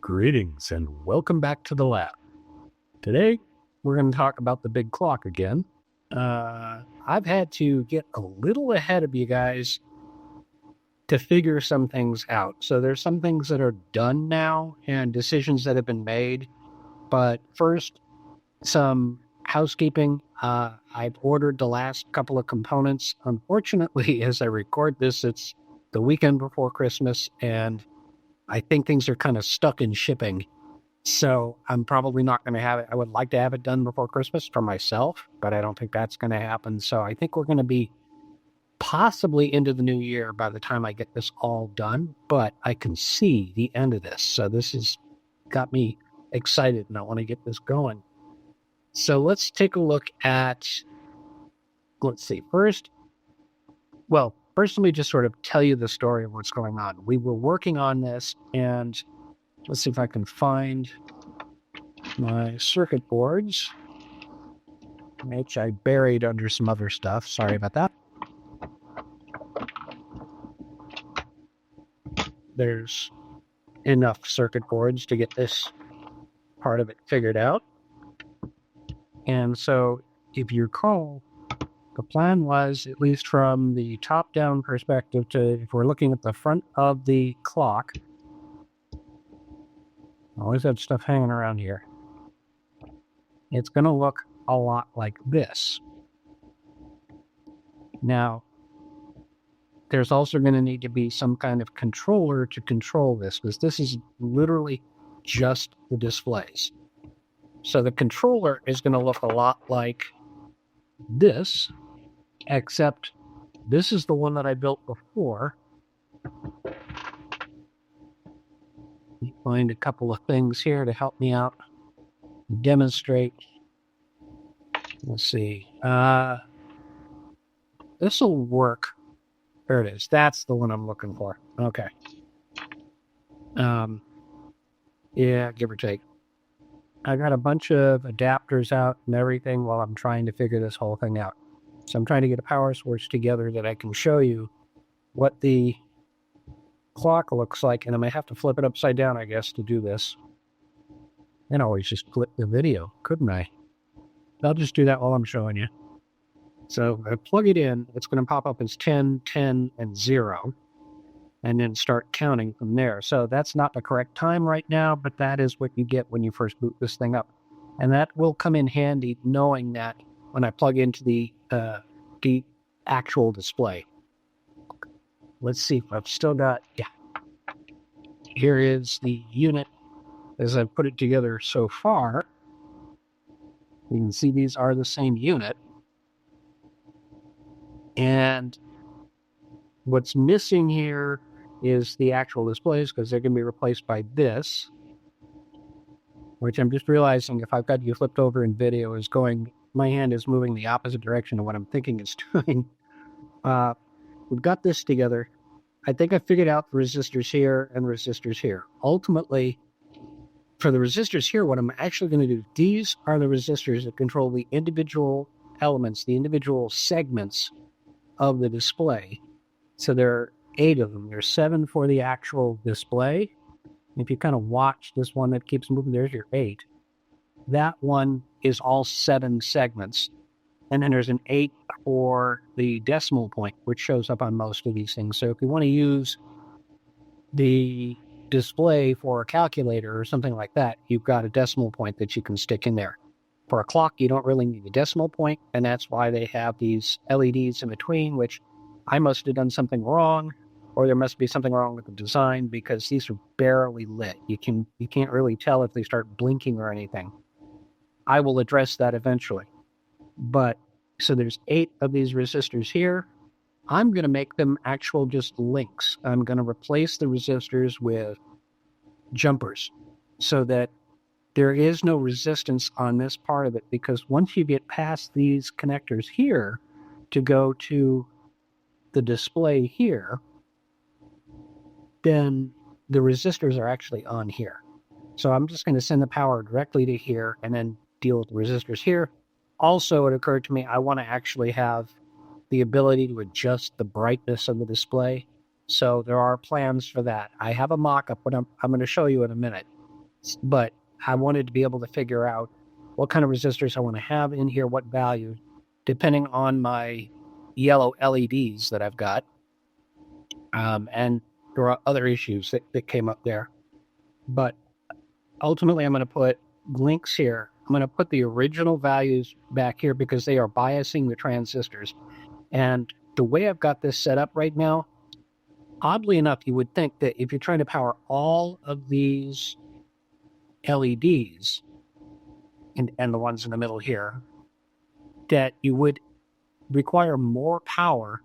Greetings and welcome back to the lab. Today, we're going to talk about the big clock again. I've had to get a little ahead of you guys to figure some things out. So there's some things that are done now and decisions that have been made. But first, some housekeeping. I've ordered the last couple of components. Unfortunately, as I record this, it's the weekend before Christmas, and I think things are kind of stuck in shipping. So I'm probably not going to have it. I would like to have it done before Christmas for myself, but I don't think that's going to happen. So I think we're going to be possibly into the new year by the time I get this all done, but I can see the end of this. So this has got me excited and I want to get this going. So let's take a look at, let's see, first let me just sort of tell you the story of what's going on. We were working on this, and let's see if I can find my circuit boards, which I buried under some other stuff. Sorry about that. There's enough circuit boards to get this part of it figured out. And so, if you recall, the plan was, at least from the top-down perspective, if we're looking at the front of the clock, I always have stuff hanging around here. It's going to look a lot like this. Now, there's also going to need to be some kind of controller to control this, because this is literally just the displays. So the controller is going to look a lot like this, except this is the one that I built before. Find a couple of things here to help me out, demonstrate. Let's see. This will work. There it is. That's the one I'm looking for. Okay. Yeah, give or take. I got a bunch of adapters out and everything while I'm trying to figure this whole thing out. So I'm trying to get a power source together that I can show you what the clock looks like, and I might have to flip it upside down, I guess, to do this. And always just flip the video, couldn't I? I'll just do that while I'm showing you. So I plug it in, it's going to pop up as 10, 10, and 0, and then start counting from there. So that's not the correct time right now, but that is what you get when you first boot this thing up. And that will come in handy knowing that when I plug into the actual display. Let's see if I've still got, yeah. Here is the unit as I've put it together so far. You can see these are the same unit. And what's missing here is the actual displays, because they're going to be replaced by this, which I'm just realizing if I've got you flipped over in video is going, my hand is moving the opposite direction of what I'm thinking it's doing. We've got this together. I think I figured out the resistors here and resistors here. Ultimately, for the resistors here, what I'm actually going to do, these are the resistors that control the individual elements, the individual segments of the display. So there are 8 of them. There's 7 for the actual display. If you kind of watch this one that keeps moving, there's your 8. That one is all 7 segments. And then there's an 8 for the decimal point, which shows up on most of these things. So if you want to use the display for a calculator or something like that, you've got a decimal point that you can stick in there. For a clock, you don't really need a decimal point, and that's why they have these LEDs in between, which I must have done something wrong, or there must be something wrong with the design, because these are barely lit. You can't really tell if they start blinking or anything. I will address that eventually. But, so there's 8 of these resistors here. I'm going to make them actual just links. I'm going to replace the resistors with jumpers so that there is no resistance on this part of it, because once you get past these connectors here to go to the display here, then the resistors are actually on here. So I'm just going to send the power directly to here and then deal with the resistors here. Also, it occurred to me I want to actually have the ability to adjust the brightness of the display. So there are plans for that. I have a mock-up, but I'm going to show you in a minute. but I wanted to be able to figure out what kind of resistors I want to have in here, what value, depending on my yellow LEDs that I've got. And there are other issues that came up there. But ultimately, I'm going to put links here. I'm going to put the original values back here because they are biasing the transistors. And the way I've got this set up right now, oddly enough, you would think that if you're trying to power all of these LEDs and the ones in the middle here, that you would require more power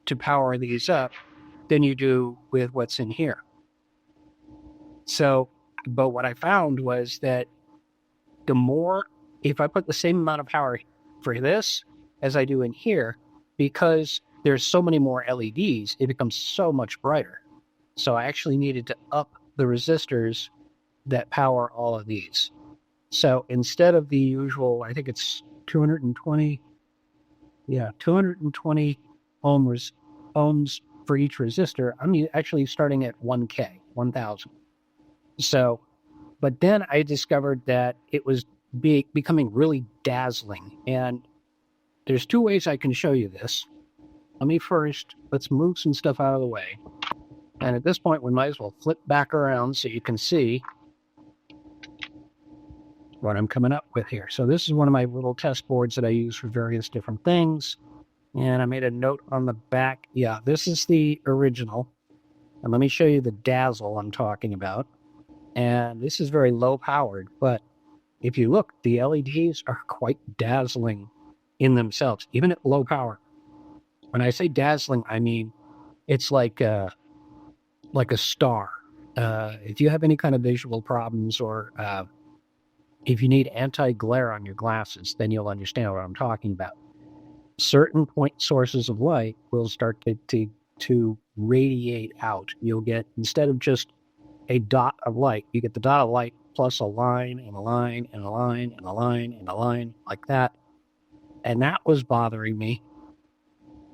to power these up than you do with what's in here. So, but what I found was that the more, if I put the same amount of power for this as I do in here, because there's so many more LEDs, it becomes so much brighter. So I actually needed to up the resistors that power all of these. So instead of the usual, I think it's 220 ohms for each resistor, I'm actually starting at 1K, 1000. So, but then I discovered that it was becoming really dazzling. And there's two ways I can show you this. Let's move some stuff out of the way. And at this point, we might as well flip back around so you can see what I'm coming up with here. So this is one of my little test boards that I use for various different things. And I made a note on the back. Yeah, this is the original. And let me show you the dazzle I'm talking about. And this is very low powered, but if you look, the LEDs are quite dazzling in themselves, even at low power. When I say dazzling, I mean it's like a star. If you have any kind of visual problems or if you need anti-glare on your glasses, then you'll understand what I'm talking about. Certain point sources of light will start to radiate out. You'll get, instead of just a dot of light, you get the dot of light plus a line and a line and a line and a line and a line like that. And that was bothering me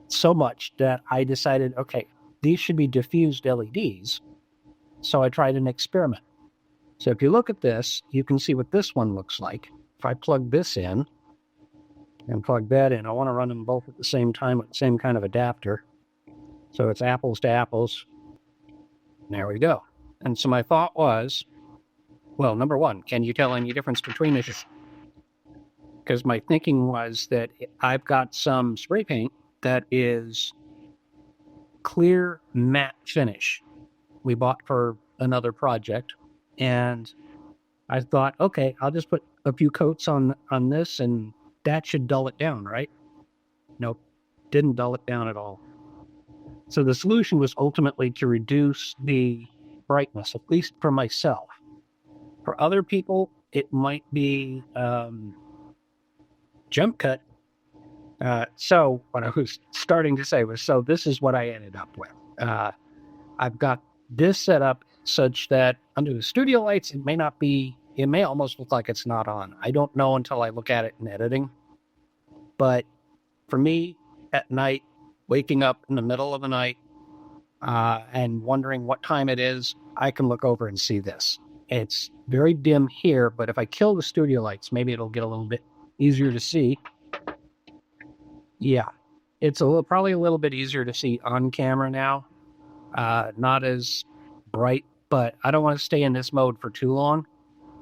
so much that I decided, okay, these should be diffused LEDs. So I tried an experiment. So if you look at this, you can see what this one looks like. If I plug this in and plug that in, I want to run them both at the same time with the same kind of adapter. So it's apples to apples. There we go. And so my thought was, well, number one, can you tell any difference between the two? Because my thinking was that I've got some spray paint that is clear matte finish we bought for another project. And I thought, okay, I'll just put a few coats on this and that should dull it down, right? Nope, didn't dull it down at all. So the solution was ultimately to reduce the brightness, at least for myself. For other people, it might be jump cut. So what I was starting to say was, so this is what I ended up with. I've got this set up such that under the studio lights, it may almost look like it's not on. I don't know until I look at it in editing. But for me, at night, waking up in the middle of the night and wondering what time it is, I can look over and see this. It's very dim here, but if I kill the studio lights, maybe it'll get a little bit easier to see. Yeah, it's probably a little bit easier to see on camera now. Not as bright, but I don't want to stay in this mode for too long.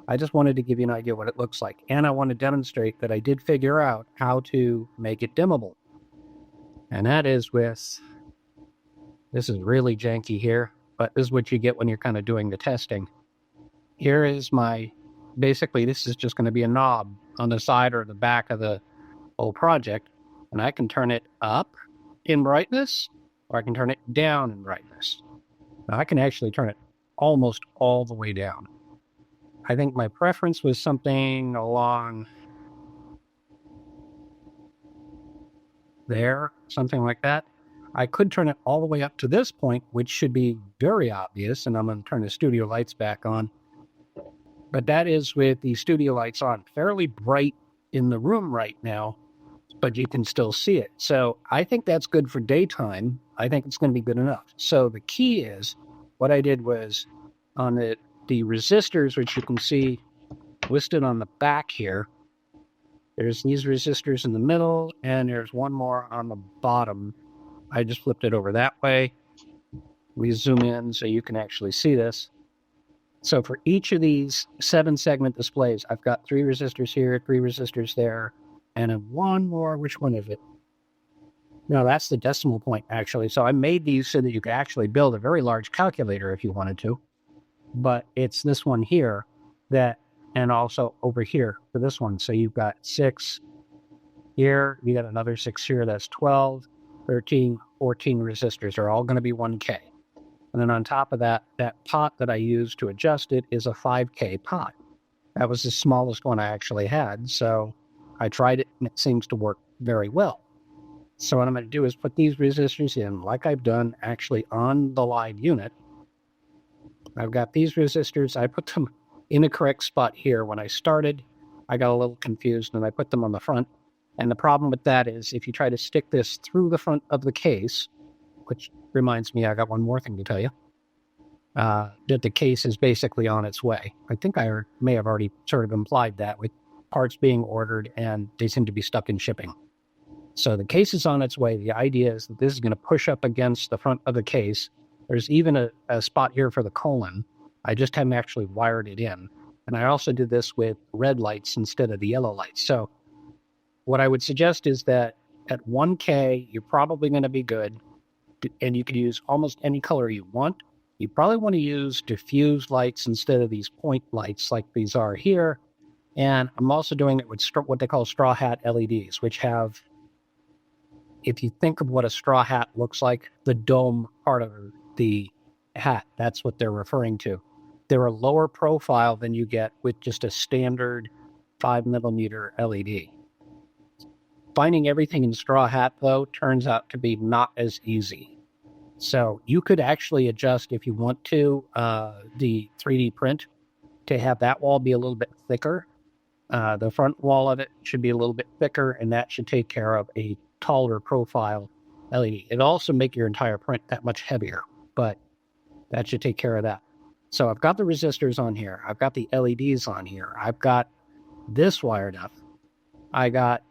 I just wanted to give you an idea what it looks like. And I want to demonstrate that I did figure out how to make it dimmable. And that is with, this is really janky here, but this is what you get when you're kind of doing the testing. Here is basically this is just going to be a knob on the side or the back of the whole project. And I can turn it up in brightness, or I can turn it down in brightness. Now I can actually turn it almost all the way down. I think my preference was something along there, something like that. I could turn it all the way up to this point, which should be very obvious, and I'm going to turn the studio lights back on. But that is with the studio lights on. Fairly bright in the room right now, but you can still see it. So I think that's good for daytime. I think it's going to be good enough. So the key is, what I did was, on the the resistors, which you can see listed on the back here. There's these resistors in the middle, and there's one more on the bottom. I just flipped it over that way. We zoom in so you can actually see this. So for each of these 7-segment displays, I've got 3 resistors here, 3 resistors there, and then one more. Which one is it? No, that's the decimal point, actually. So I made these so that you could actually build a very large calculator if you wanted to. But it's this one here that, and also over here for this one. So you've got 6 here, you got another 6 here. That's 12, 13, 14 resistors are all going to be 1K. And then on top of that, that pot that I used to adjust it is a 5K pot. That was the smallest one I actually had. So I tried it and it seems to work very well. So what I'm going to do is put these resistors in like I've done actually on the live unit. I've got these resistors. I put them in the correct spot here. When I started, I got a little confused and I put them on the front. And the problem with that is if you try to stick this through the front of the case, which reminds me, I got one more thing to tell you, that the case is basically on its way. I think I may have already sort of implied that with parts being ordered and they seem to be stuck in shipping. So the case is on its way. The idea is that this is going to push up against the front of the case. There's even a spot here for the colon. I just haven't actually wired it in. And I also did this with red lights instead of the yellow lights. So what I would suggest is that at 1K, you're probably going to be good. And you can use almost any color you want. You probably want to use diffuse lights instead of these point lights like these are here. And I'm also doing it with what they call straw hat LEDs, which have, if you think of what a straw hat looks like, the dome part of the hat, that's what they're referring to. They're a lower profile than you get with just a standard 5mm LED. Finding everything in straw hat, though, turns out to be not as easy. So you could actually adjust, if you want to, the 3D print to have that wall be a little bit thicker. The front wall of it should be a little bit thicker, and that should take care of a taller profile LED. It'll also make your entire print that much heavier, but that should take care of that. So I've got the resistors on here. I've got the LEDs on here. I've got this wired up. I got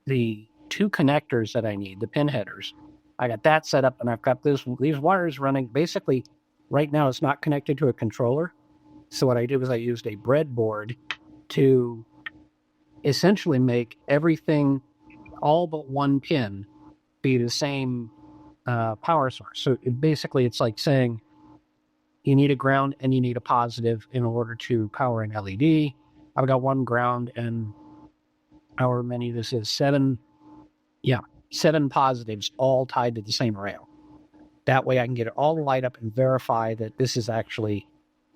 the 2 connectors that I need, the pin headers. I got that set up, and I've got these wires running. Basically, right now it's not connected to a controller. So what I did was I used a breadboard to essentially make everything, all but one pin, be the same power source. So basically it's like saying you need a ground and you need a positive in order to power an LED. I've got one ground and however many this is, 7 positives all tied to the same rail. That way I can get it all light up and verify that this is actually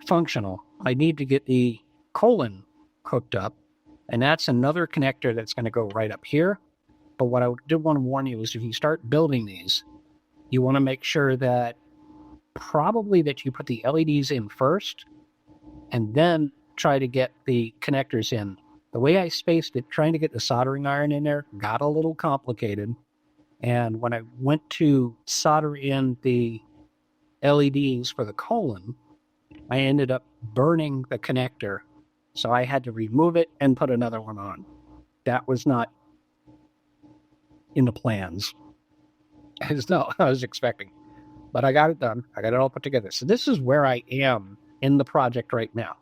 functional. I need to get the colon hooked up, and that's another connector that's going to go right up here. But what I did want to warn you is if you start building these, you want to make sure that probably that you put the LEDs in first and then try to get the connectors in. The way I spaced it, trying to get the soldering iron in there, got a little complicated. And when I went to solder in the LEDs for the colon, I ended up burning the connector. So I had to remove it and put another one on. That was not in the plans, as no, I was expecting. But I got it done. I got it all put together. So this is where I am in the project right now.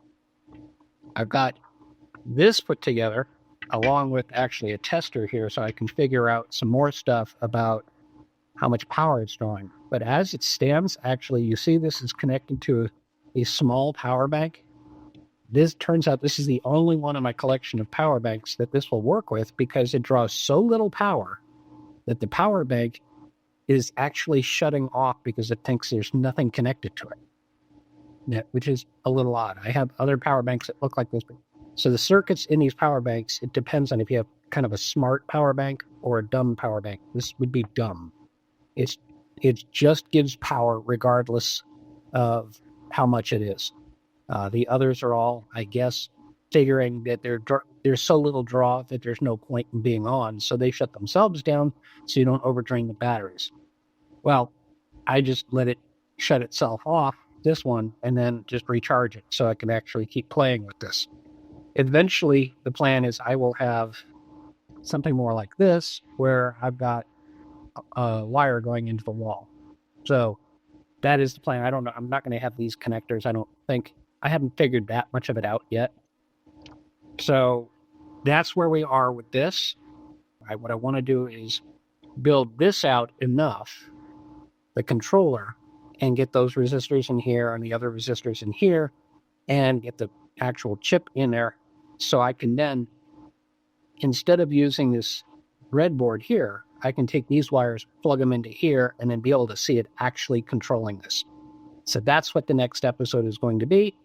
I've got this put together along with actually a tester here so I can figure out some more stuff about how much power it's drawing. But as it stands, actually, you see this is connected to a small power bank. This turns out this is the only one in my collection of power banks that this will work with because it draws so little power that the power bank is actually shutting off because it thinks there's nothing connected to it. Yeah, which is a little odd. I have other power banks that look like this. So the circuits in these power banks, it depends on if you have kind of a smart power bank or a dumb power bank. This would be dumb. It just gives power regardless of how much it is. The others are all, I guess, figuring that there's so little draw that there's no point in being on, so they shut themselves down so you don't overdrain the batteries. Well, I just let it shut itself off this one and then just recharge it so I can actually keep playing with this. Eventually, the plan is I will have something more like this where I've got a wire going into the wall. So that is the plan. I don't know. I'm not going to have these connectors. I don't think. I haven't figured that much of it out yet. So that's where we are with this. What I want to do is build this out enough, the controller, and get those resistors in here and the other resistors in here and get the actual chip in there so I can then, instead of using this breadboard here, I can take these wires, plug them into here, and then be able to see it actually controlling this. So that's what the next episode is going to be.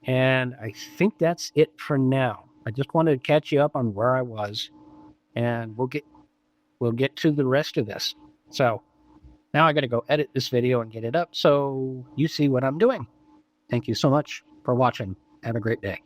And I think that's it for now. I just wanted to catch you up on where I was, and we'll get to the rest of this. So now I got to go edit this video and get it up so you see what I'm doing. Thank you so much for watching. Have a great day.